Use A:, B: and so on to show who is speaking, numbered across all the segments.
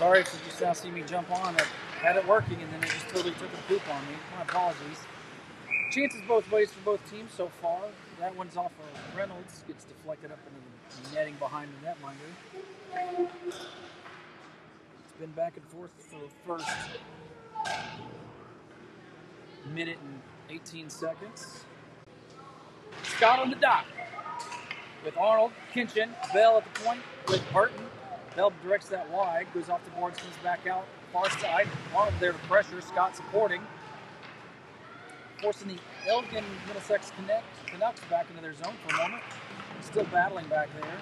A: Sorry if you just now see me jump on. I had it working and then it just totally took a poop on me. My apologies. Chances both ways for both teams so far. That one's off of Reynolds. Gets deflected up into the netting behind the netminder. It's been back and forth for the first minute and 18 seconds. Scott on the dot with Arnold, Kinchin, Bell at the point with Burton. Bell directs that wide, goes off the boards, comes back out, far side. Arnold there to pressure, Scott supporting. Forcing the Elgin Middlesex Canucks back into their zone for a moment. Still battling back there.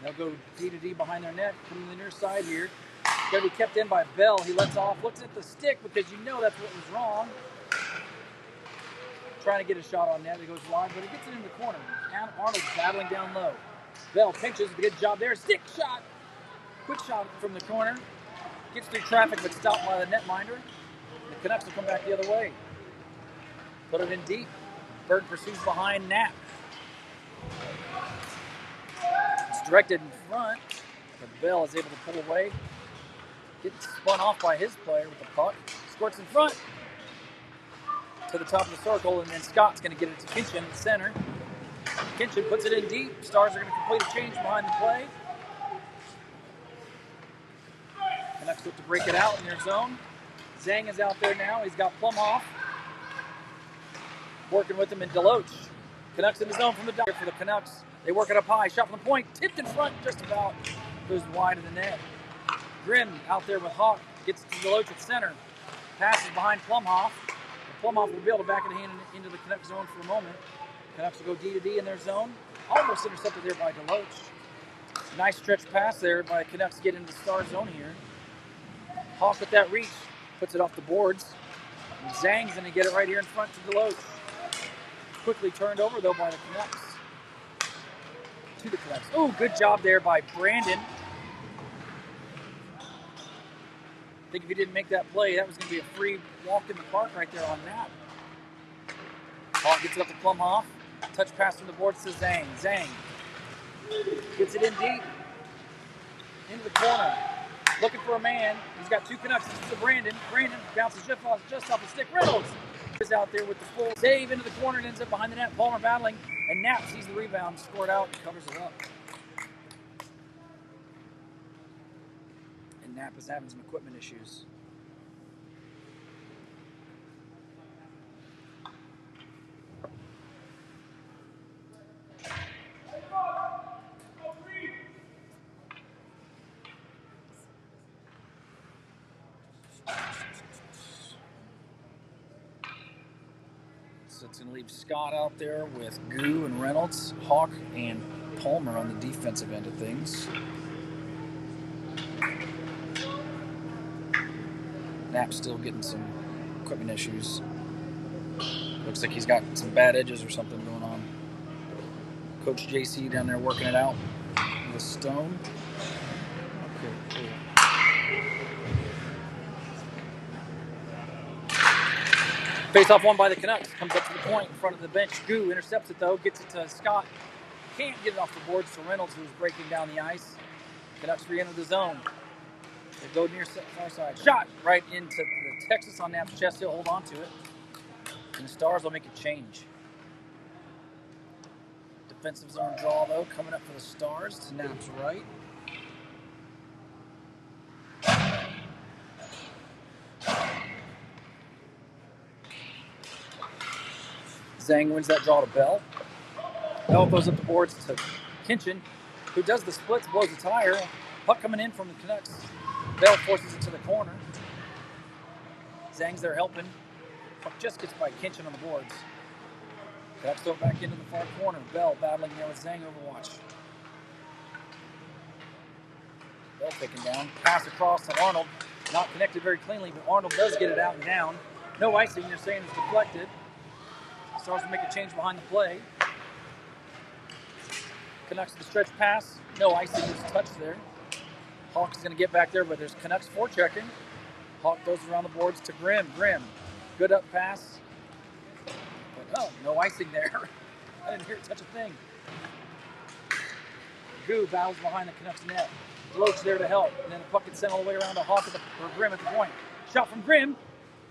A: They'll go D to D behind their net, coming to the near side here. Got to be kept in by Bell. He lets off, looks at the stick because you know that's what was wrong. Trying to get a shot on net. It goes wide, but it gets it in the corner. Arnold battling down low. Bell pinches, good job there. Stick shot. Quick shot from the corner. Gets through traffic, but stopped by the netminder. The Canucks will come back the other way. Put it in deep. Bird pursues behind Knapp. It's directed in front, but Bell is able to pull away. Gets spun off by his player with the puck. Squirts in front to the top of the circle, and then Scott's going to get it to Kinchin in the center. Kinchin puts it in deep. Stars are going to complete a change behind the play. Canucks look to break it out in their zone. Zhang is out there now. He's got Plumhoff working with him in Deloach. Canucks in the zone from the dock for the Canucks. They work it up high. Shot from the point. Tipped in front just about. Goes wide of the net. Grimm out there with Hawk. Gets to Deloach at center. Passes behind Plumhoff. Plumhoff will be able to back it into the Canucks zone for a moment. Canucks will go D to D in their zone. Almost intercepted there by Deloach. Nice stretch pass there by Canucks to get into the Star zone here. Hawk with that reach. Puts it off the boards. And Zhang's going to get it right here in front to Deloach. Quickly turned over though by the Canucks. To the Canucks. Oh, good job there by Brandon. I think if he didn't make that play, that was going to be a free walk in the park right there on that. Hawk gets it up to Plumhoff. Touch pass from the boards to Zhang. Zhang gets it in deep. Into the corner. Looking for a man. He's got two Canucks. This is to Brandon. Brandon bounces just off the stick. Reynolds is out there with the full save into the corner and ends up behind the net. Palmer battling. And Knapp sees the rebound, scored out, covers it up. Knapp is having some equipment issues. So it's going to leave Scott out there with Goo and Reynolds, Hawk and Palmer on the defensive end of things. Knapp's still getting some equipment issues. Looks like he's got some bad edges or something going on. Coach JC down there working it out with Stone. Okay, cool. Face-off won by the Canucks. Comes up to the point in front of the bench. Goo intercepts it though, gets it to Scott. Can't get it off the boards to Reynolds, who's breaking down the ice. Canucks re-enter the zone. They go near far side. Shot right into the Texas on Knapp's chest. He'll hold on to it. And the Stars will make a change. Defensive zone draw, though, coming up for the Stars to Knapp's right. Zhang wins that draw to Bell. Bell goes up the boards to Kinchin, who does the splits, blows the tire. Puck coming in from the Canucks. Bell forces it to the corner. Zhang's there helping. Puck just gets by Kinchin on the boards. Canucks throw it back into the far corner. Bell battling there with Zhang overwatch. Bell taken down. Pass across to Arnold. Not connected very cleanly, but Arnold does get it out and down. No icing. They're saying it's deflected. Stars will make a change behind the play. Canucks with the stretch pass. No icing. There's a touch there. Hawk is going to get back there, but there's Canucks forechecking. Hawk goes around the boards to Grimm. Grimm, good up pass. But no icing there. I didn't hear it touch a thing. Goo battles behind the Canucks net. Deloach there to help. And then the puck gets sent all the way around to Hawk or Grimm at the point. Shot from Grimm.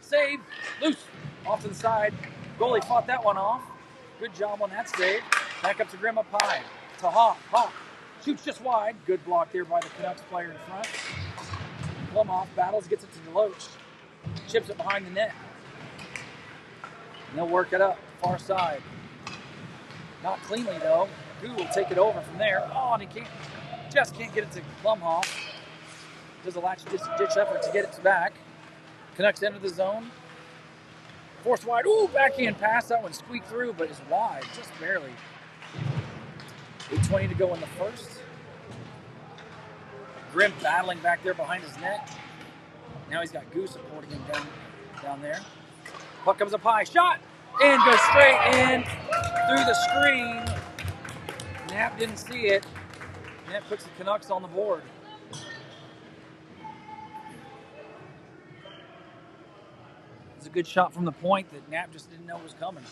A: Save. Loose. Off to the side. Goalie fought that one off. Good job on that save. Back up to Grimm up high. To Hawk. Hawk shoots just wide. Good block there by the Canucks player in front. Plumhoff battles, gets it to Deloach. Chips it behind the net. And they'll work it up. Far side. Not cleanly though. Goo will take it over from there. Oh, and he just can't get it to Plumhoff. Does a ditch effort to get it back. Canucks enter the zone. Forced wide. Ooh, backhand pass. That one squeaked through, but is wide, just barely. 8:20 to go in the first. Grimm battling back there behind his net. Now he's got Goo supporting him down there. Puck comes up high. Shot! And goes straight in through the screen. Knapp didn't see it. Knapp puts the Canucks on the board. It's a good shot from the point that Knapp just didn't know was coming.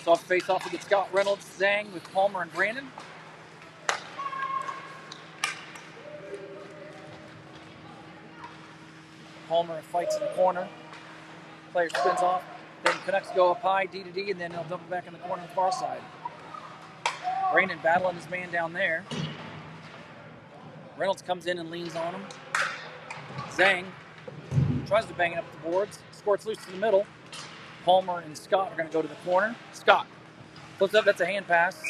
A: Off face-off, we get Scott Reynolds, Zhang with Palmer and Brandon. Palmer fights in the corner. Player spins off. Then Canucks go up high, D to D, and then they'll dump it back in the corner on the far side. Brandon battling his man down there. Reynolds comes in and leans on him. Zhang tries to bang it up the boards. Squirts loose to the middle. Palmer and Scott are going to go to the corner. Scott flips up. That's a hand pass.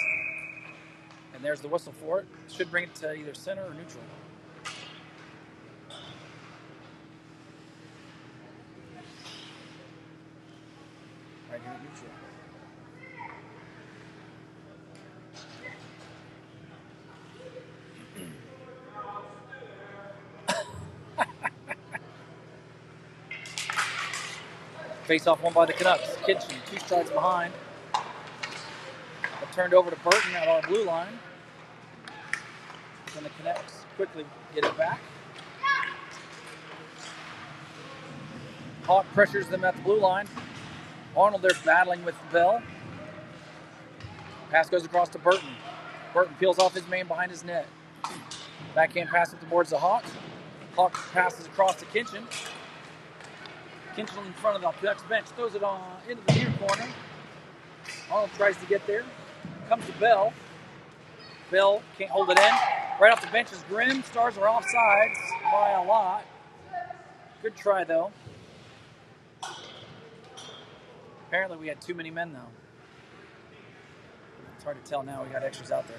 A: And there's the whistle for it. Should bring it to either center or neutral. Right here at neutral. Face-off won by the Canucks. Kitchen, 2 strides behind. But turned over to Burton at our blue line. And the Canucks quickly get it back. Hawk pressures them at the blue line. Arnold, they're battling with Bell. Pass goes across to Burton. Burton peels off his man behind his net. Backhand pass up the boards to Hawk. Hawk passes across to Kitchen. Kitchen in front of the Canucks bench, throws it on into the near corner. Arnold tries to get there. Comes to Bell. Bell can't hold it in. Right off the bench is Grimm. Stars are offsides by a lot. Good try though. Apparently we had too many men though. It's hard to tell now. We got extras out there.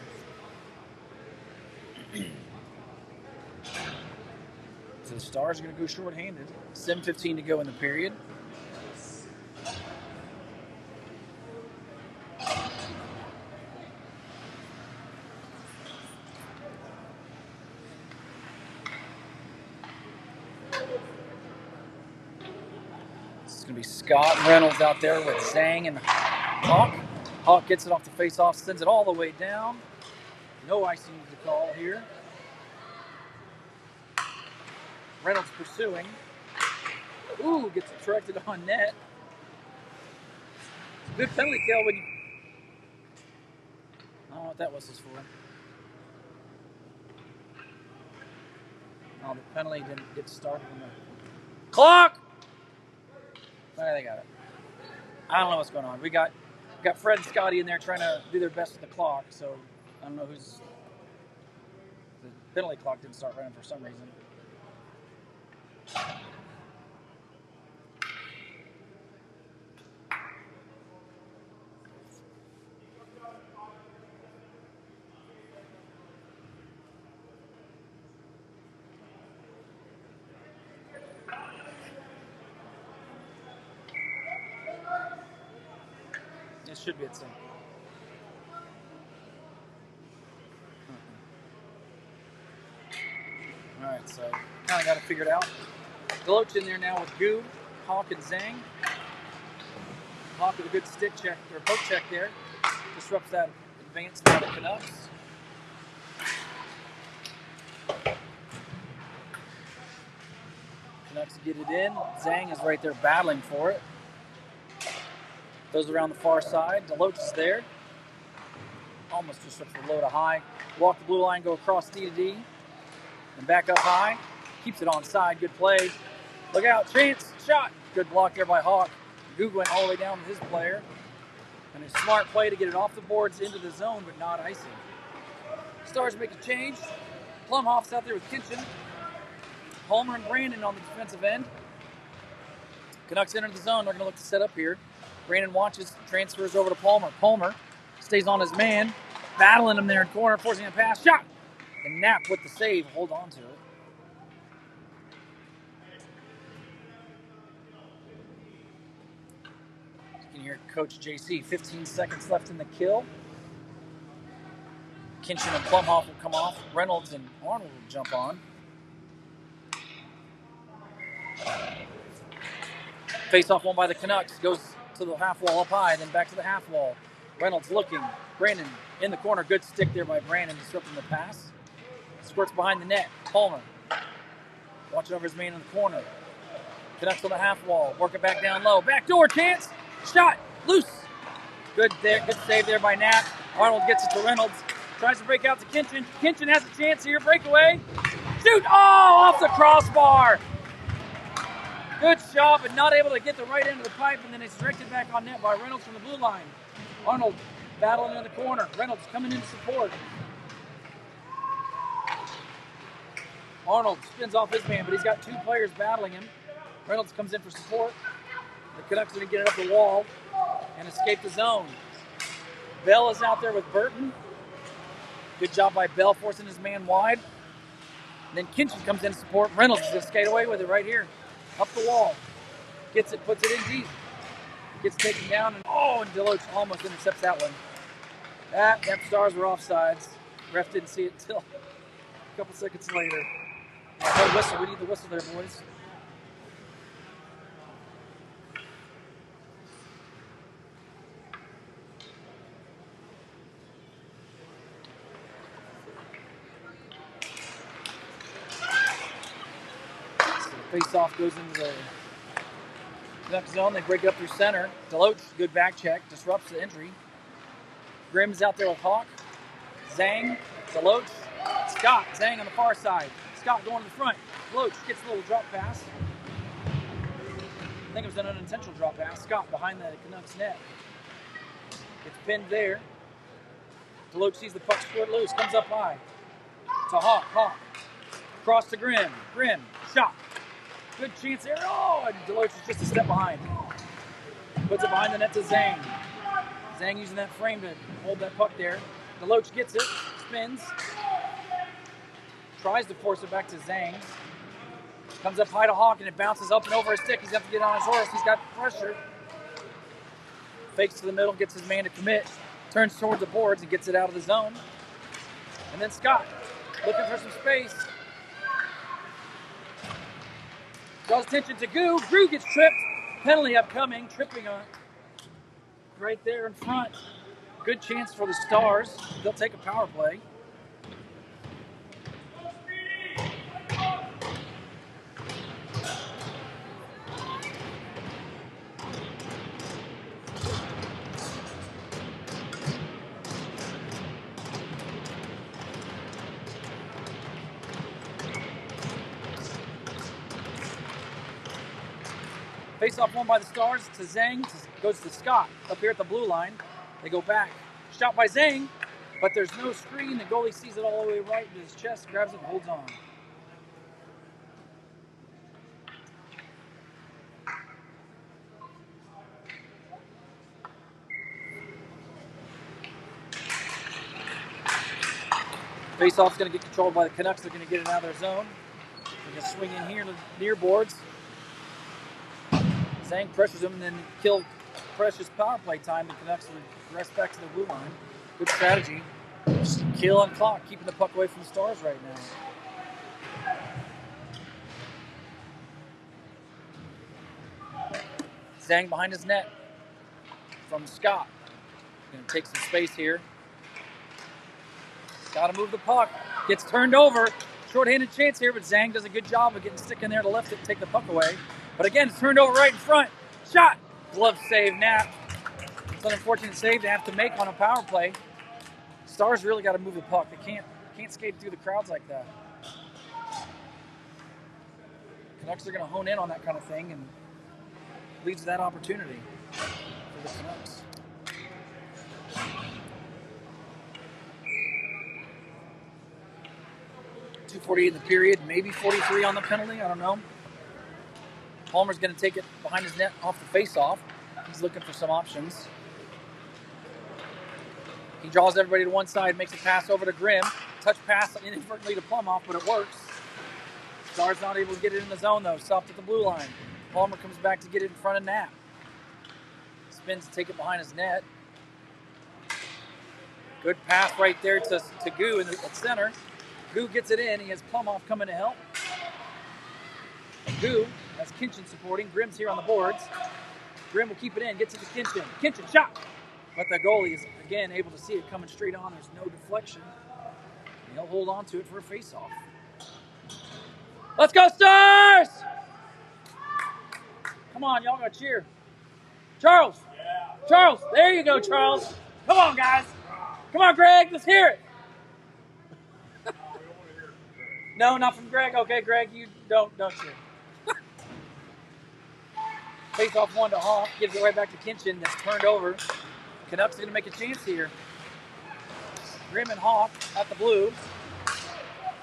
A: So the Stars are going to go shorthanded. 7:15 to go in the period. This is going to be Scott and Reynolds out there with Zhang and Hawk. Hawk gets it off the face-off, sends it all the way down. No icing to call here. Reynolds pursuing. Ooh, gets it directed on net. Good penalty kill when you... I don't know what that whistle's for. Oh, the penalty didn't get started on the clock! There they got it. I don't know what's going on. We got Fred and Scotty in there trying to do their best with the clock, so I don't know who's... The penalty clock didn't start running for some reason. It should be at some. All right, so kind of got it figured out. Deloach in there now with Goo, Hawk, and Zhang. Hawk with a good stick check or poke check there. Disrupts that advance by the Canucks. Canucks get it in. Zhang is right there battling for it. Goes around the far side. Deloach is there. Almost just looks for low to high. Walk the blue line, go across D to D. And back up high. Keeps it on side. Good play. Look out. Chance. Shot. Good block there by Hawk. Goog went all the way down to his player. And a smart play to get it off the boards into the zone, but not icing. Stars make a change. Plumhoff's out there with Kitchen. Palmer and Brandon on the defensive end. Canucks enter the zone. They're going to look to set up here. Brandon watches, transfers over to Palmer. Palmer stays on his man, battling him there in corner, forcing a pass. Shot! And Knapp with the save. Hold on to it. You can hear Coach JC. 15 seconds left in the kill. Kinchin and Plumhoff will come off. Reynolds and Arnold will jump on. Face-off won by the Canucks. Goes to the half wall up high, then back to the half wall. Reynolds looking. Brandon in the corner. Good stick there by Brandon, disrupting the pass. Squirts behind the net. Palmer watching over his man in the corner. Canucks on the half wall. Working back down low. Backdoor chance. Shot. Loose. Good there. Good save there by Knapp. Arnold gets it to Reynolds. Tries to break out to Kinchin. Kinchin has a chance here. Breakaway. Shoot. Oh, off the crossbar. Good shot, but not able to get the right end of the pipe, and then it's directed back on net by Reynolds from the blue line. Arnold battling in the corner. Reynolds coming in to support. Arnold spins off his man, but he's got two players battling him. Reynolds comes in for support. The Canucks are going to get it up the wall and escape the zone. Bell is out there with Burton. Good job by Bell forcing his man wide. And then Kinchin comes in to support. Reynolds is going to skate away with it right here. Up the wall. Gets it, puts it in deep. Gets taken down, and Deloach almost intercepts that one. That Stars were offsides. Ref didn't see it until a couple seconds later. No whistle. We need the whistle there, boys. Face-off goes into the Canucks zone. They break up through center. Deloach, good back check, disrupts the entry. Grimm's out there with Hawk. Zhang, Deloach, Scott. Zhang on the far side. Scott going to the front. Deloach gets a little drop pass. I think it was an unintentional drop pass. Scott behind the Canucks net. Gets pinned there. Deloach sees the puck squirt loose. Comes up high to Hawk. Hawk. Across to Grimm. Grimm. Shot. Good chance there. And Deloach is just a step behind. Puts it behind the net to Zhang. Zhang using that frame to hold that puck there. Deloach gets it. Spins. Tries to force it back to Zhang. Comes up high to Hawk, and it bounces up and over his stick. He's got to get on his horse. He's got pressure. Fakes to the middle, gets his man to commit. Turns towards the boards and gets it out of the zone. And then Scott, looking for some space. Draws attention to Goo. Goo gets tripped. Penalty upcoming. Tripping on right there in front. Good chance for the Stars. They'll take a power play. Face-off won by the Stars to Zhang. Goes to Scott up here at the blue line. They go back. Shot by Zhang, but there's no screen. The goalie sees it all the way right to his chest, grabs it and holds on. Face-off's going to get controlled by the Canucks. They're going to get it out of their zone. They're going to swing in here to the near boards. Zhang pressures him and then kill precious power play time. The Canucks will rest back to the blue line. Good strategy. Just kill on clock, keeping the puck away from the Stars right now. Zhang behind his net from Scott. Going to take some space here. Got to move the puck. Gets turned over. Short-handed chance here, but Zhang does a good job of getting stick in there to lift it and take the puck away. But again, it's turned over right in front. Shot! Glove save, Knapp. It's an unfortunate save they have to make on a power play. Stars really got to move the puck. They can't skate through the crowds like that. Canucks are going to hone in on that kind of thing, and leads to that opportunity for the Canucks. .248 in the period, maybe 43 on the penalty. I don't know. Palmer's going to take it behind his net off the face-off. He's looking for some options. He draws everybody to one side, makes a pass over to Grimm. Touch pass inadvertently to Plumhoff, but it works. Stars not able to get it in the zone, though. Stopped at the blue line. Palmer comes back to get it in front of Knapp. Spins to take it behind his net. Good pass right there to Goo at center. Goo gets it in. He has Plumhoff coming to help. Goo has Kinchin supporting. Grimm's here on the boards. Grimm will keep it in. Gets it to Kinchin. Kinchin shot. But the goalie is, again, able to see it coming straight on. There's no deflection. And he'll hold on to it for a face-off. Let's go, Stars! Come on, y'all gotta cheer. Charles! Yeah. Charles! There you go, Charles. Come on, guys. Come on, Greg. Let's hear it. No, not from Greg. Okay, Greg, you don't cheer. Face off one to Hawk. Gives it right back to Kinchin. That's turned over. Canucks are going to make a chance here. Grimm and Hawk at the blue.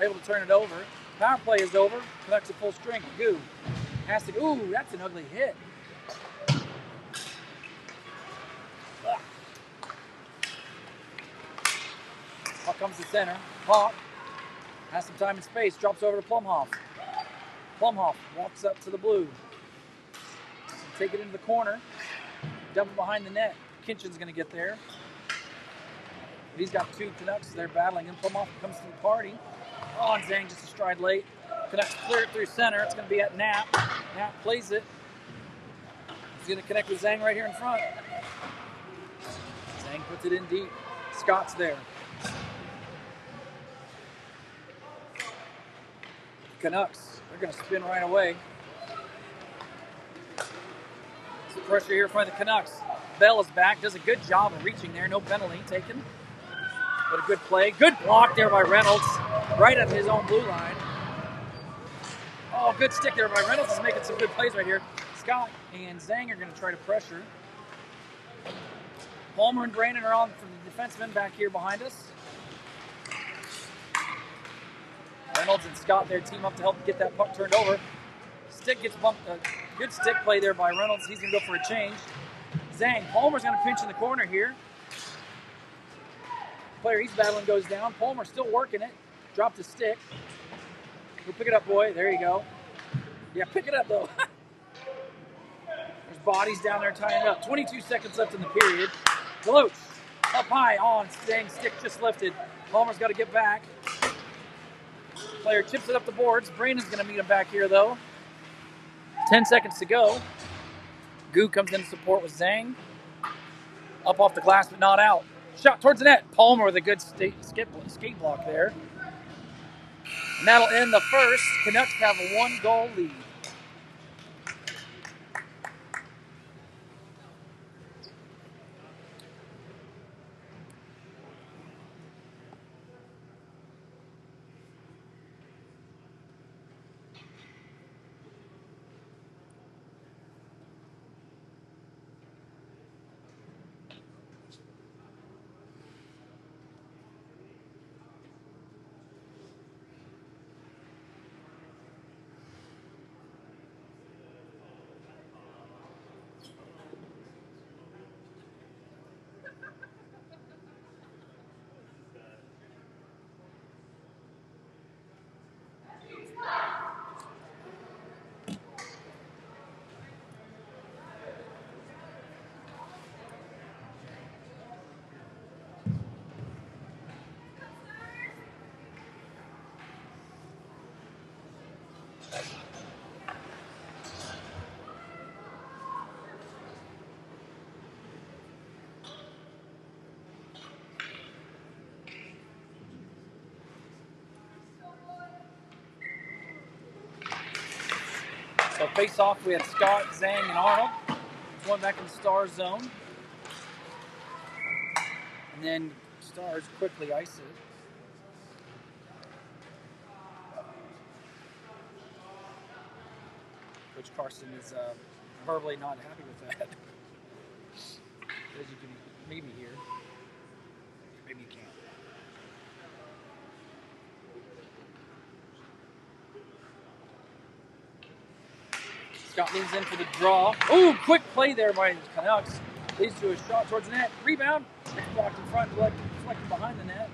A: Able to turn it over. Power play is over. Canucks at full strength. Goo has to go. Ooh, that's an ugly hit. Hawk comes to center. Hawk has some time and space. Drops over to Plumhoff. Plumhoff walks up to the blue. Take it into the corner. Dump it behind the net. Kinchin's going to get there. But he's got two Canucks. They're battling. And Plumhoff comes to the party. Oh, and Zhang just a stride late. Canucks clear it through center. It's going to be at Knapp. Knapp plays it. He's going to connect with Zhang right here in front. Zhang puts it in deep. Scott's there. Canucks, they're going to spin right away. Some pressure here in front of the Canucks. Bell is back, does a good job of reaching there. No penalty taken. But a good play. Good block there by Reynolds. Right at his own blue line. Oh, good stick there by Reynolds. Is making some good plays right here. Scott and Zhang are going to try to pressure. Palmer and Brandon are on for the defensemen back here behind us. Reynolds and Scott there team up to help get that puck turned over. Stick gets bumped. Good stick play there by Reynolds. He's going to go for a change. Zhang. Palmer's going to pinch in the corner here. Player he's battling goes down. Palmer still working it. Dropped the stick. Go pick it up, boy. There you go. Yeah, pick it up, though. There's bodies down there tying it up. 22 seconds left in the period. Deloach up high on. Zhang stick just lifted. Palmer's got to get back. Player chips it up the boards. Brandon's going to meet him back here, though. 10 seconds to go. Goo comes in to support with Zhang. Up off the glass, but not out. Shot towards the net. Palmer with a good skate block there. And that'll end the first. Canucks have a 1-goal lead. face off, we had Scott, Zhang, and Arnold. Going back in the Stars zone. And then Stars quickly ice it. Coach Carson is verbally not happy with that. As you can maybe hear. Maybe you can't. Scott leans in for the draw. Ooh, quick play there by the Canucks. Leads to a shot towards the net. Rebound. It's blocked in front, deflected behind the net.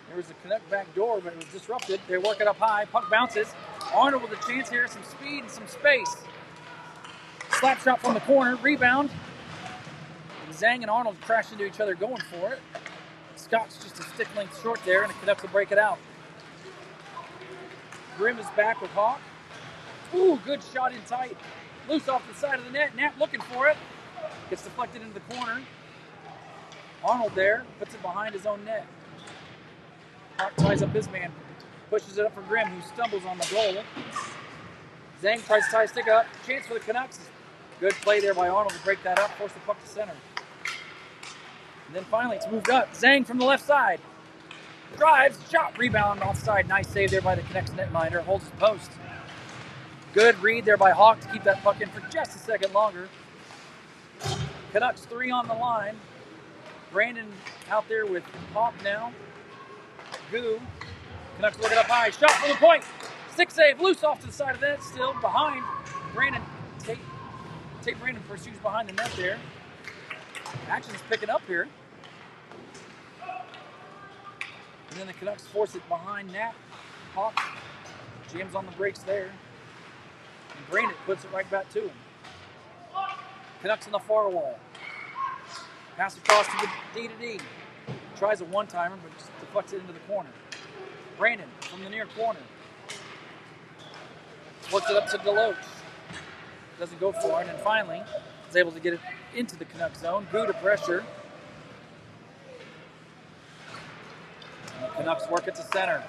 A: There was a Canuck back door, but it was disrupted. They work it up high. Puck bounces. Arnold with a chance here. Some speed and some space. Slap shot from the corner. Rebound. And Zhang and Arnold crash into each other going for it. Scott's just a stick length short there, and the Canucks will break it out. Grimm is back with Hawk. Ooh, good shot in tight. Loose off the side of the net. Knapp looking for it. Gets deflected into the corner. Arnold there. Puts it behind his own net. Hawk ties up his man. Pushes it up for Grimm, who stumbles on the goal. Zhang tries to tie a stick up. Chance for the Canucks. Good play there by Arnold to break that up. Force the puck to center. And then finally it's moved up. Zhang from the left side. Drives. Shot. Rebound offside. Nice save there by the Canucks netminder. Holds his post. Good read there by Hawk to keep that puck in for just a second longer. Canucks 3 on the line. Brandon out there with Hawk now. Goo. Canucks looking up high. Shot from the point. Stick save. Loose off to the side of the net. Still behind. Brandon. Tate Brandon pursues behind the net there. Action's picking up here. And then the Canucks force it behind Knapp. Hawk jams on the brakes there. And Brandon puts it right back to him. Canucks on the far wall. Pass across to the D-to-D. Tries a one-timer, but just deflects it into the corner. Brandon from the near corner. Works it up to Deloach. Doesn't go for it, and finally is able to get it into the Canuck zone. Goo to pressure. And the Canucks work it to center.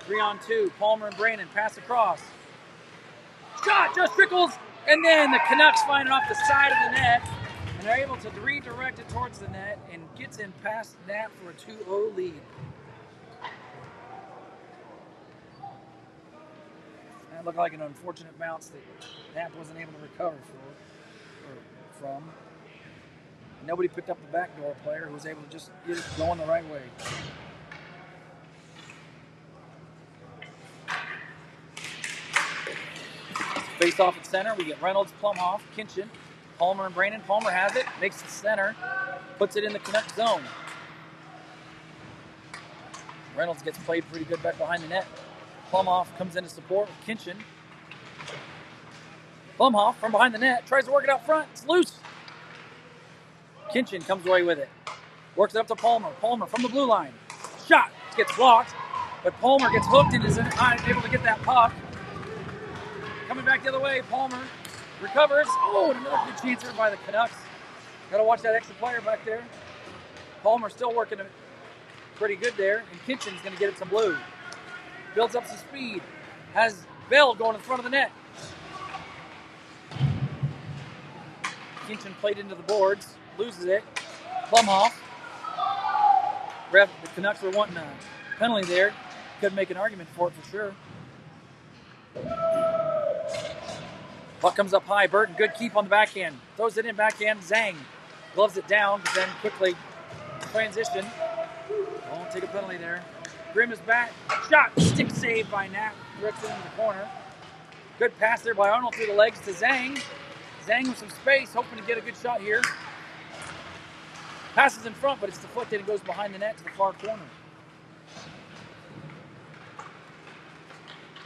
A: 3-on-2. Palmer and Brandon pass across. Shot just trickles, and then the Canucks find it off the side of the net, and they're able to redirect it towards the net and gets in past Knapp for a 2-0 lead. That looked like an unfortunate bounce that Knapp wasn't able to recover from. Nobody picked up the backdoor player who was able to just get it going the right way. Face off at center. We get Reynolds, Plumhoff, Kinchin, Palmer, and Brandon. Palmer has it, makes it center, puts it in the Canuck zone. Reynolds gets played pretty good back behind the net. Plumhoff comes in to support with Kinchin. Plumhoff from behind the net tries to work it out front. It's loose. Kinchin comes away with it. Works it up to Palmer. Palmer from the blue line. Shot. Gets blocked, but Palmer gets hooked and is able to get that puck. Coming back the other way, Palmer recovers. Oh, another good chance here by the Canucks. Got to watch that extra player back there. Palmer still working it pretty good there, and Kinchin's going to get it to blue. Builds up some speed. Has Bell going in front of the net. Kinchin played into the boards. Loses it. Plumhoff. Ref, the Canucks were wanting a penalty there. Could make an argument for it for sure. Puck comes up high. Burton, good keep on the backhand. Throws it in backhand. Zhang gloves it down, but then quickly transition. Won't take a penalty there. Grimm is back. Shot. Stick save by Knapp. Directs it into the corner. Good pass there by Arnold through the legs to Zhang. Zhang with some space, hoping to get a good shot here. Passes in front, but it's deflected and goes behind the net to the far corner.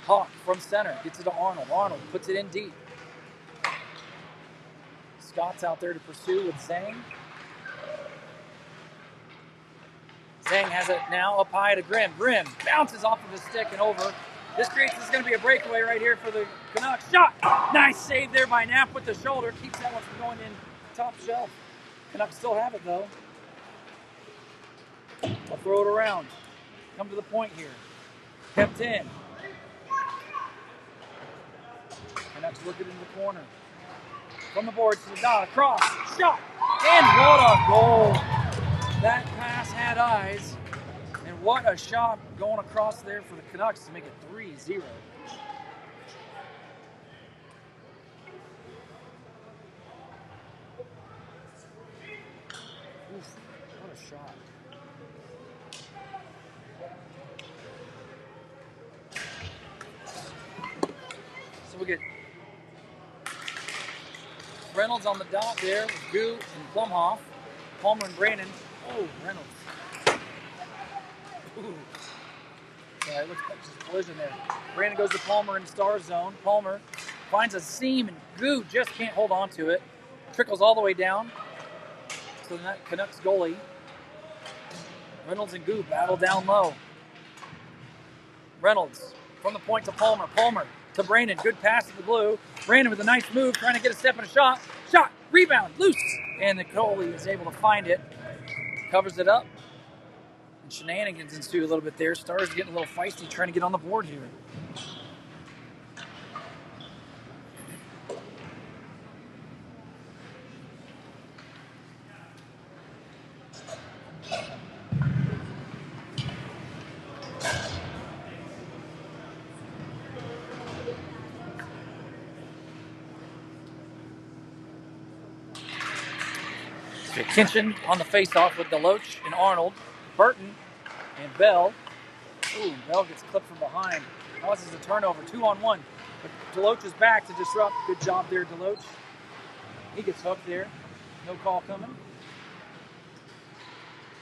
A: Hawk from center. Gets it to Arnold. Arnold puts it in deep. Scott's out there to pursue with Zhang. Zhang has it now up high to Grimm. Grimm bounces off of his stick and over. This is going to be a breakaway right here for the Canucks. Shot! Nice save there by Knapp with the shoulder. Keeps that one from going in top shelf. Canucks still have it though. I'll throw it around. Come to the point here. Kept in. Canucks work it into the corner. From the boards to the dot, across, shot, and what a goal. That pass had eyes, and what a shot going across there for the Canucks to make it 3-0. Oof, what a shot. So we get Reynolds on the dot there with Goo and Plumhoff. Palmer and Brandon. Oh, Reynolds. Ooh. Yeah, it looks like just a collision there. Brandon goes to Palmer in the star zone. Palmer finds a seam and Goo just can't hold on to it. Trickles all the way down to the Canucks goalie. Reynolds and Goo battle down low. Reynolds from the point to Palmer. Palmer to Brandon. Good pass to the blue. Brandon with a nice move, trying to get a step and a shot. Shot, rebound, loose. And the goalie is able to find it. Covers it up. And shenanigans ensue a little bit there. Stars getting a little feisty, trying to get on the board here. Kinchin on the face-off with Deloach and Arnold. Burton and Bell. Ooh, Bell gets clipped from behind. Causes a turnover, 2-on-1. But Deloach is back to disrupt. Good job there, Deloach. He gets hooked there. No call coming.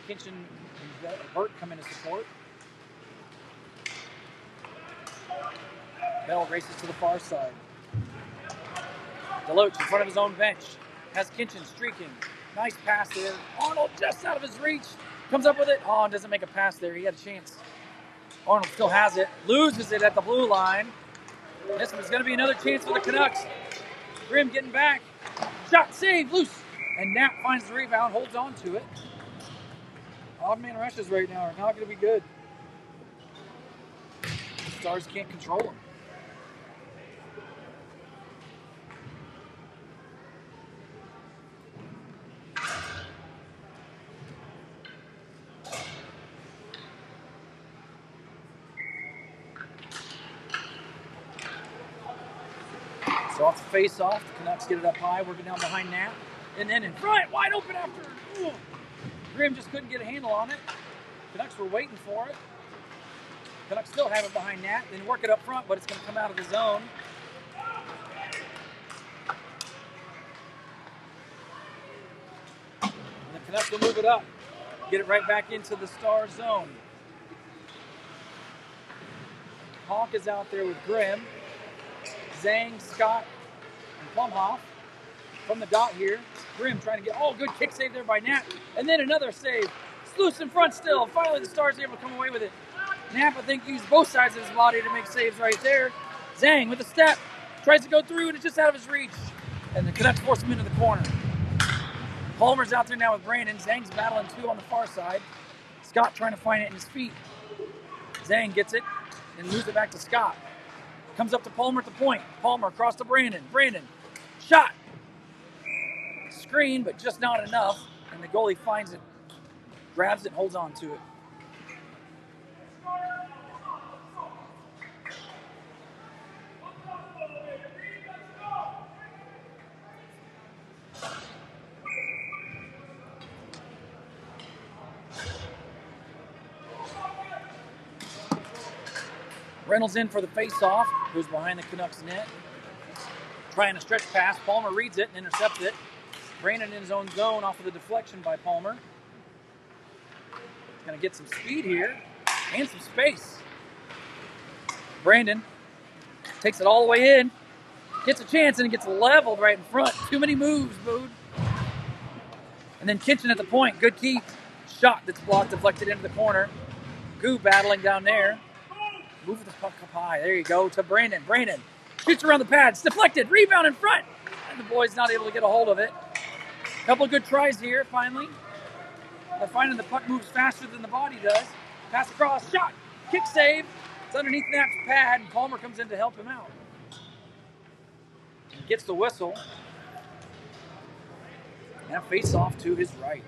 A: Kinchin and Burt come in to support. Bell races to the far side. Deloach in front of his own bench. Has Kinchin streaking. Nice pass there. Arnold just out of his reach. Comes up with it. Oh, and doesn't make a pass there. He had a chance. Arnold still has it. Loses it at the blue line. This one's going to be another chance for the Canucks. Grimm getting back. Shot, save, loose. And Knapp finds the rebound, holds on to it. Odd man rushes right now are not going to be good. Stars can't control them. So off the face-off, the Canucks get it up high, working down behind Knapp. And then in front, wide open after. Ooh. Grimm just couldn't get a handle on it. Canucks were waiting for it. Canucks still have it behind Knapp. Then work it up front, but it's going to come out of the zone. And the Canucks will move it up. Get it right back into the star zone. Hawk is out there with Grimm. Zhang, Scott, and Plumhoff from the dot here. Grimm trying to get, good kick save there by Knapp. And then another save. It's loose in front still. Finally the Stars able to come away with it. Knapp, I think, used both sides of his body to make saves right there. Zhang with a step. Tries to go through and it's just out of his reach. And the Canucks force him into the corner. Palmer's out there now with Brandon. Zhang's battling two on the far side. Scott trying to find it in his feet. Zhang gets it and moves it back to Scott. Comes up to Palmer at the point. Palmer across to Brandon. Brandon, shot. Screen, but just not enough. And the goalie finds it, grabs it, holds on to it. Reynolds in for the face-off. Goes behind the Canucks net. Trying to stretch pass. Palmer reads it and intercepts it. Brandon in his own zone off of the deflection by Palmer. Going to get some speed here and some space. Brandon takes it all the way in. Gets a chance and it gets leveled right in front. Too many moves, Bood. And then Kinchin at the point. Good keep. Shot that's blocked, deflected into the corner. Goo battling down there. Move the puck up high. There you go to Brandon. Brandon shoots around the pads. Deflected. Rebound in front. And the boys not able to get a hold of it. Couple of good tries here, finally. They're finding the puck moves faster than the body does. Pass across. Shot. Kick save. It's underneath Knapp's pad, and Palmer comes in to help him out. Gets the whistle. And a face-off to his right.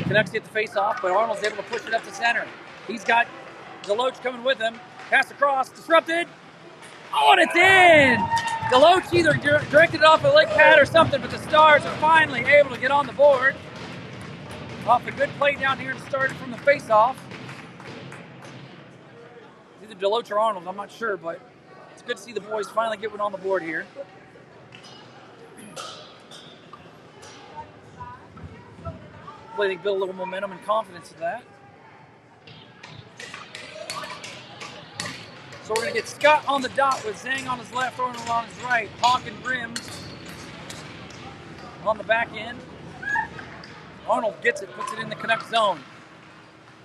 A: Canucks get the face-off, but Arnold's able to push it up to center. He's got Deloach coming with him. Pass across, disrupted. Oh, and it's in! Deloach either directed it off a leg pad or something, but the Stars are finally able to get on the board. Off a good play down here and started from the face-off. Either Deloach or Arnold, I'm not sure, but it's good to see the boys finally get one on the board here. Hopefully they build a little momentum and confidence to that. So we're going to get Scott on the dot with Zhang on his left, Arnold on his right. Hawk and Grimm on the back end. Arnold gets it, puts it in the Canucks zone.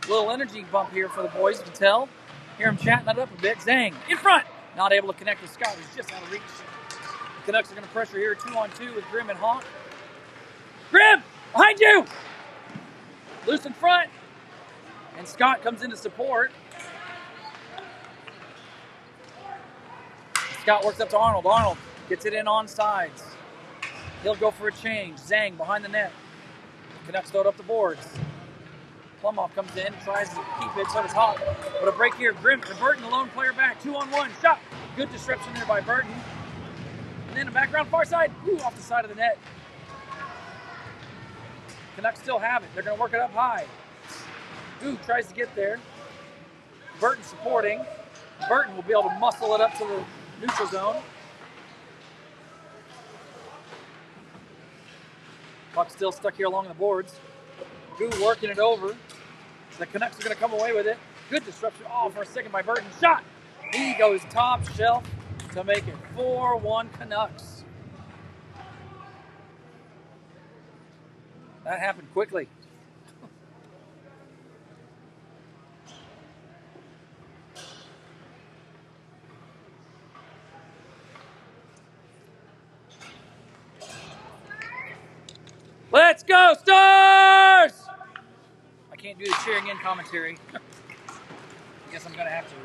A: Little energy bump here for the boys, you can tell. Hear him chatting it up a bit. Zhang in front. Not able to connect with Scott. He's just out of reach. The Canucks are going to pressure here 2-on-2 with Grimm and Hawk. Grimm, behind you! Loose in front. And Scott comes in to support. Scott works up to Arnold. Arnold gets it in on sides. He'll go for a change. Zhang behind the net. Canucks throw it up the boards. Plumoff comes in, tries to keep it, so does Hawk. But a break here. Grimm and Burton, the lone player back. 2-on-1. Shot. Good disruption there by Burton. And then a background far side. Ooh, off the side of the net. Canucks still have it. They're going to work it up high. Ooh, tries to get there. Burton supporting. Burton will be able to muscle it up to the neutral zone. Puck still stuck here along the boards. Goo working it over. The Canucks are going to come away with it. Good disruption. Oh, for a second by Burton. Shot. He goes top shelf to make it 4-1 Canucks. That happened quickly. Let's go, Stars! I can't do the cheering in commentary. I guess I'm going to have to.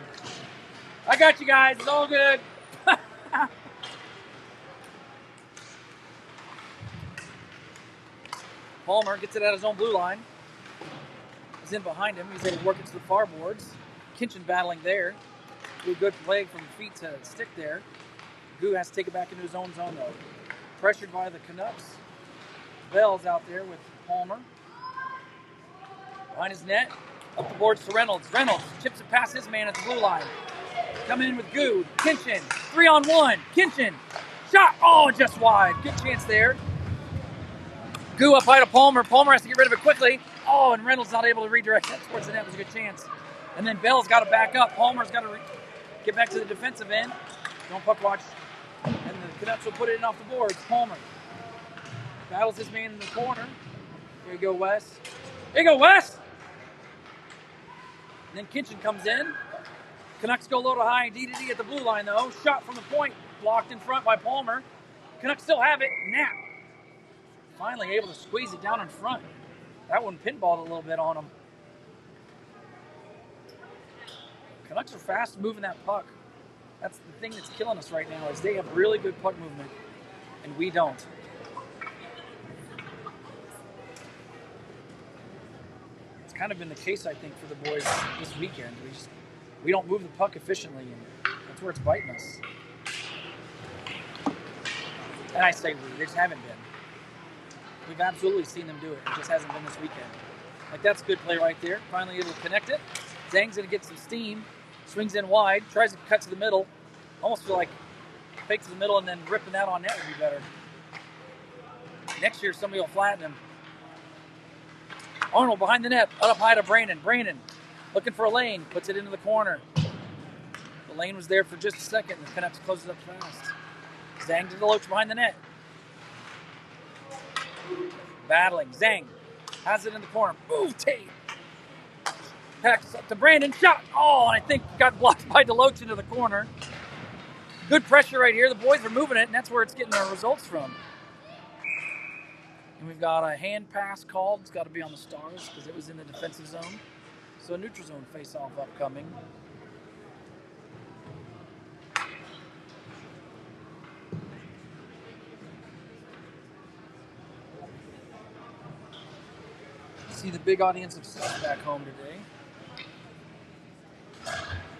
A: I got you guys. It's all good. Palmer gets it at his own blue line. He's in behind him. He's able to work it to the far boards. Kinchin battling there. Do a good play from feet to stick there. Goo has to take it back into his own zone, though. Pressured by the Canucks. Bell's out there with Palmer. Behind his net. Up the boards to Reynolds. Reynolds chips it past his man at the blue line. Coming in with Goo. Kinchin. 3-on-1. Kinchin. Shot. Oh, just wide. Good chance there. Goo up high to Palmer. Palmer has to get rid of it quickly. Oh, and Reynolds not able to redirect that towards the net. It was a good chance. And then Bell's got to back up. Palmer's got to get back to the defensive end. Don't puck watch. And the Canucks will put it in off the boards. Palmer battles his man in the corner. Here you go, Wes. Here you go, Wes! And then Kinchin comes in. Canucks go low to high, D-to-D at the blue line, though. Shot from the point. Blocked in front by Palmer. Canucks still have it. Knapp finally able to squeeze it down in front. That one pinballed a little bit on him. Canucks are fast moving that puck. That's the thing that's killing us right now is they have really good puck movement, and we don't. It's kind of been the case, I think, for the boys this weekend. We don't move the puck efficiently, and that's where it's biting us. And I say we just haven't been. We've absolutely seen them do it. It just hasn't been this weekend. Like, that's a good play right there. Finally able to connect it. Zhang's going to get some steam. Swings in wide. Tries to cut to the middle. Almost feel like fake to the middle and then ripping that on net would be better. Next year, somebody will flatten him. Arnold behind the net. Up high to Brandon. Brandon looking for a lane. Puts it into the corner. The lane was there for just a second. The Canucks closes it up fast. Zhang to Deloach behind the net. Battling. Zhang has it in the corner. Move, Tate. Packs up to Brandon. Shot. Oh, and I think got blocked by Deloach into the corner. Good pressure right here. The boys are moving it, and that's where it's getting our results from. And we've got a hand pass called. It's got to be on the Stars because it was in the defensive zone. So a neutral zone face-off upcoming. See the big audience of six back home today.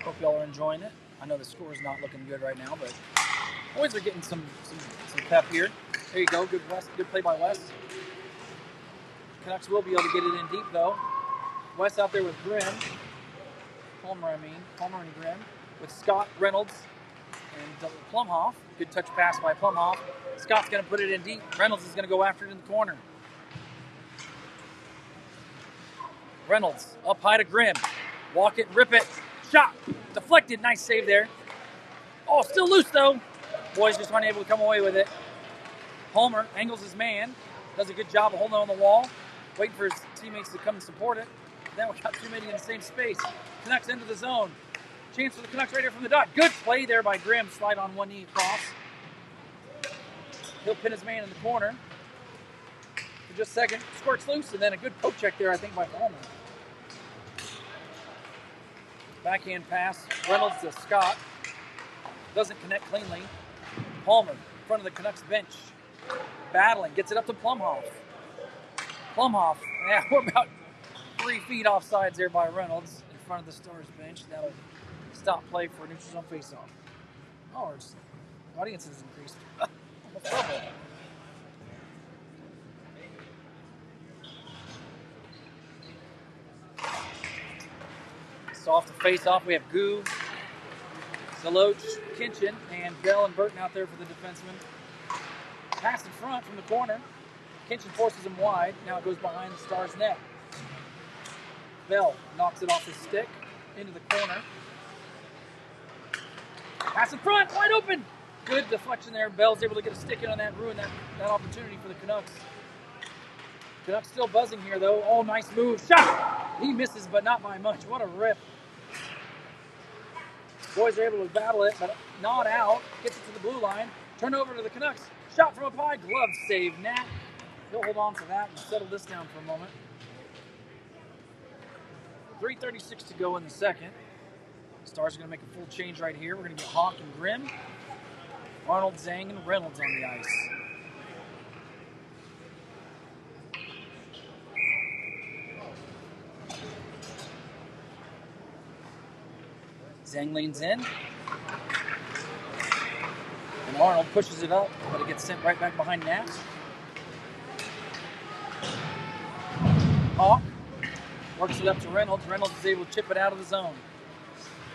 A: Hope y'all are enjoying it. I know the score is not looking good right now, but boys are getting some pep here. There you go, good play by Wes. Canucks will be able to get it in deep though. Wes out there with Grimm. Palmer and Grimm. With Scott, Reynolds, and Plumhoff. Good touch pass by Plumhoff. Scott's going to put it in deep. Reynolds is going to go after it in the corner. Reynolds up high to Grimm. Walk it, rip it. Shot. Deflected. Nice save there. Oh, still loose though. Boys just weren't able to come away with it. Palmer angles his man. Does a good job of holding on the wall. Waiting for his teammates to come and support it. Then we got too many in the same space. Canucks into the zone. Chance for the Canucks right here from the dot. Good play there by Grimm. Slide on one knee across. He'll pin his man in the corner. For just a second. Squirts loose, and then a good poke check there, I think, by Palmer. Backhand pass. Reynolds to Scott. Doesn't connect cleanly. Palmer in front of the Canucks bench. Battling. Gets it up to Plumhoff. Plumhoff. Yeah, we're about 3 feet offsides there by Reynolds in front of the Stars bench. That'll stop play for a neutral zone faceoff. Oh, the audience has increased. Almost double. So off the face-off, we have Goo, Deloach, Kinchin, and Bell and Burton out there for the defenseman. Pass in front from the corner. Kinchin forces him wide. Now it goes behind the Stars' net. Bell knocks it off his stick into the corner. Pass in front, wide open. Good deflection there. Bell's able to get a stick in on that, ruin that opportunity for the Canucks. Canucks still buzzing here though. Oh, nice move. Shot! He misses, but not by much. What a rip. Boys are able to battle it, but not out. Gets it to the blue line. Turn over to the Canucks. Shot from up high. Glove save. Nat. He'll hold on to that and settle this down for a moment. 3:36 to go in the second. Stars are going to make a full change right here. We're going to get Hawk and Grimm. Arnold, Zhang, and Reynolds on the ice. Zhang leans in. And Arnold pushes it up, but it gets sent right back behind Nat. Hawk works it up to Reynolds. Reynolds is able to chip it out of the zone.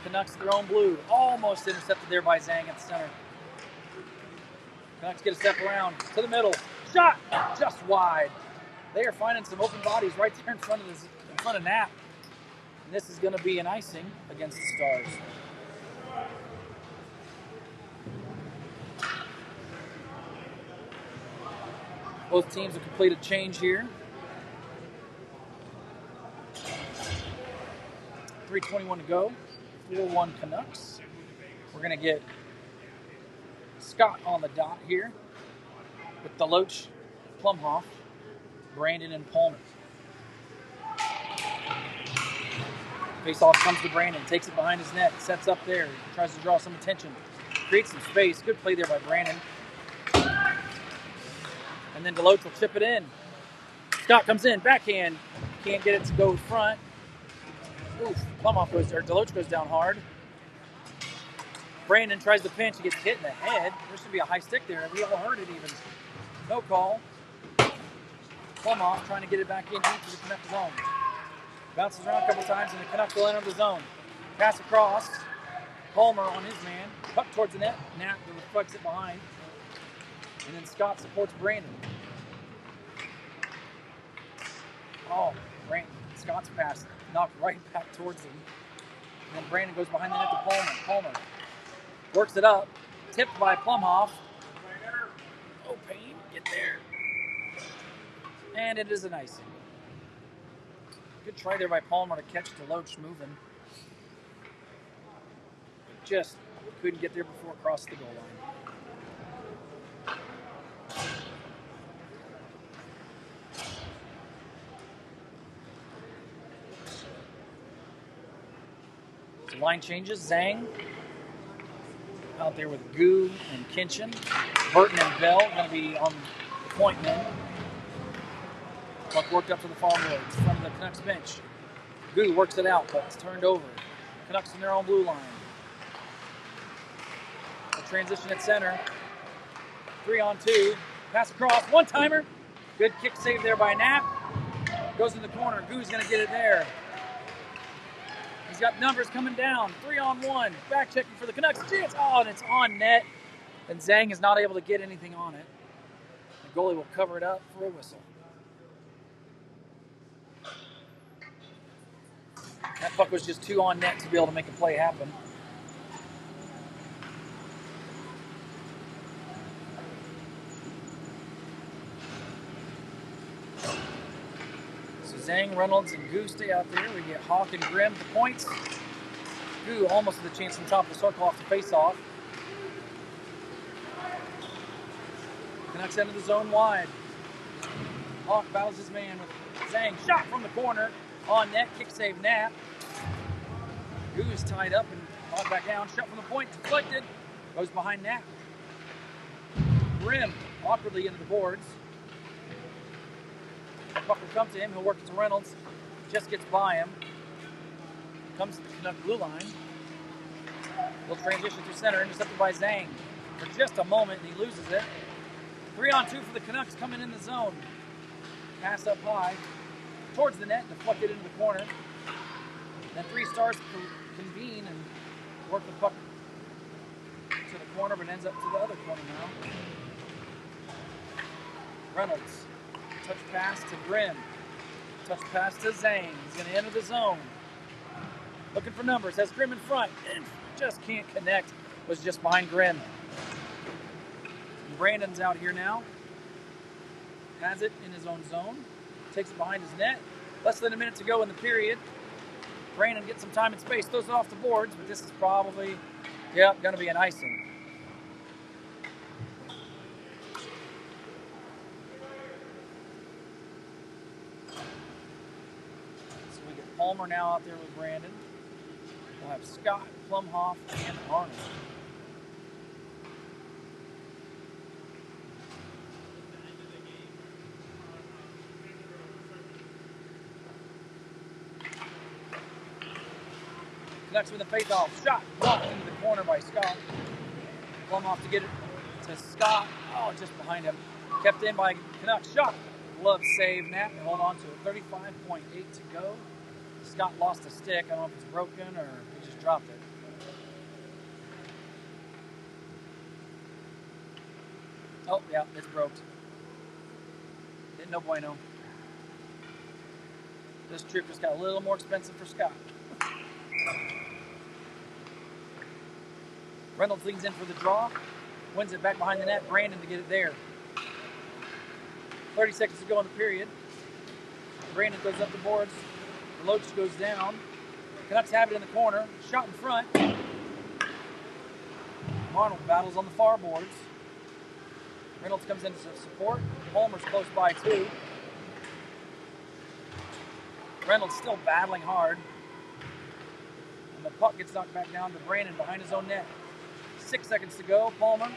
A: Canucks their own blue. Almost intercepted there by Zhang at the center. Canucks get a step around to the middle. Shot! Just wide. They are finding some open bodies right there in front of Nat. And this is going to be an icing against the Stars. Both teams have completed change here. 3:21 to go. 4-1 Canucks. We're going to get Scott on the dot here with Deloach, Plumhoff, Brandon, and Palmer. Face-off comes to Brandon, takes it behind his net, sets up there, tries to draw some attention, creates some space. Good play there by Brandon. And then Deloach will chip it in. Scott comes in, backhand, can't get it to go front. Oof, Deloach goes down hard. Brandon tries to pinch, he gets hit in the head. There should be a high stick there, we all heard it even. No call. Plumhoff trying to get it back in deep to the Canucks zone. Bounces around a couple times and the Canucks will enter the zone. Pass across. Palmer on his man. Cut towards the net. Nat reflects it behind. And then Scott supports Brandon. Oh, Scott's pass knocked right back towards him. And then Brandon goes behind the net to Palmer. Palmer works it up. Tipped by Plumhoff. Oh, Payne, get there. And it is an icing. Good try there by Palmer to catch Deloach moving. Just couldn't get there before it crossed the goal line. So line changes. Zhang out there with Gu and Kinchin. Burton and Bell going to be on the point men. Puck worked up to the far boards from the Canucks bench. Gu works it out, but it's turned over. Canucks in their own blue line. A transition at center. 3-on-2. Pass across. One-timer. Good kick save there by Knapp. Goes in the corner. Gu's going to get it there. He's got numbers coming down. 3-on-1. Back checking for the Canucks. Chance. Oh, and it's on net. And Zhang is not able to get anything on it. The goalie will cover it up for a whistle. That puck was just 2 on net to be able to make a play happen. So Zhang, Reynolds, and Gu stay out there. We get Hawk and Grimm to points. Gu almost with a chance on top of the circle off the face-off. Canucks into the zone wide. Hawk battles his man with Zhang. Shot from the corner. On net, kick save Knapp. Gu is tied up and brought back down. Shot from the point, deflected. Goes behind Knapp. Grimm awkwardly into the boards. The puck will come to him. He'll work it to Reynolds. Just gets by him. Comes to the Canuck blue line. He'll transition through center, intercepted by Zhang. For just a moment, and he loses it. 3-on-2 for the Canucks coming in the zone. Pass up high. Towards the net, deflected into the corner. Then 3 Stars convene and work the puck to the corner, but ends up to the other corner now. Reynolds, touch pass to Grimm. Touch pass to Zhang. He's going to enter the zone. Looking for numbers, has Grimm in front. And just can't connect. Was just behind Grimm. Brandon's out here now. Has it in his own zone. Takes it behind his net. Less than a minute to go in the period. Brandon gets some time and space, throws it off the boards, but this is probably, going to be an icing. So we get Palmer now out there with Brandon. We'll have Scott, Plumhoff, and Arnold. Canucks with a face-off. Shot blocked into the corner by Scott. Plumhoff to get it to Scott. Oh, just behind him. Kept in by Canucks. Shot. Glove save. Knapp can hold on to it. 35.8 to go. Scott lost a stick. I don't know if it's broken or he just dropped it. Oh, yeah, it's broke. No bueno. This trip just got a little more expensive for Scott. Reynolds leans in for the draw. Wins it back behind the net. Brandon to get it there. 30 seconds to go in the period. Brandon goes up the boards. Deloach goes down. Canucks have it in the corner. Shot in front. Arnold battles on the far boards. Reynolds comes in to support. Palmer's close by too. Reynolds still battling hard. And the puck gets knocked back down to Brandon behind his own net. 6 seconds to go. Palmer.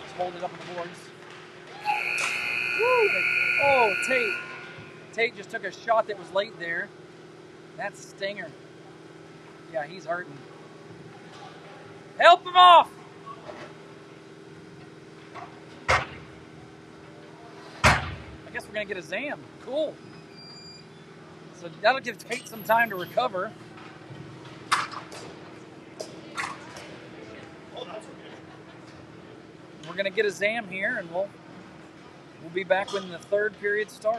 A: Just hold it up on the boards. Woo! Oh, Tate. Tate just took a shot that was late there. That's a stinger. Yeah, he's hurting. Help him off! I guess we're going to get a Zam. Cool. So that'll give Tate some time to recover. We're going to get a Zam here, and we'll be back when the third period starts.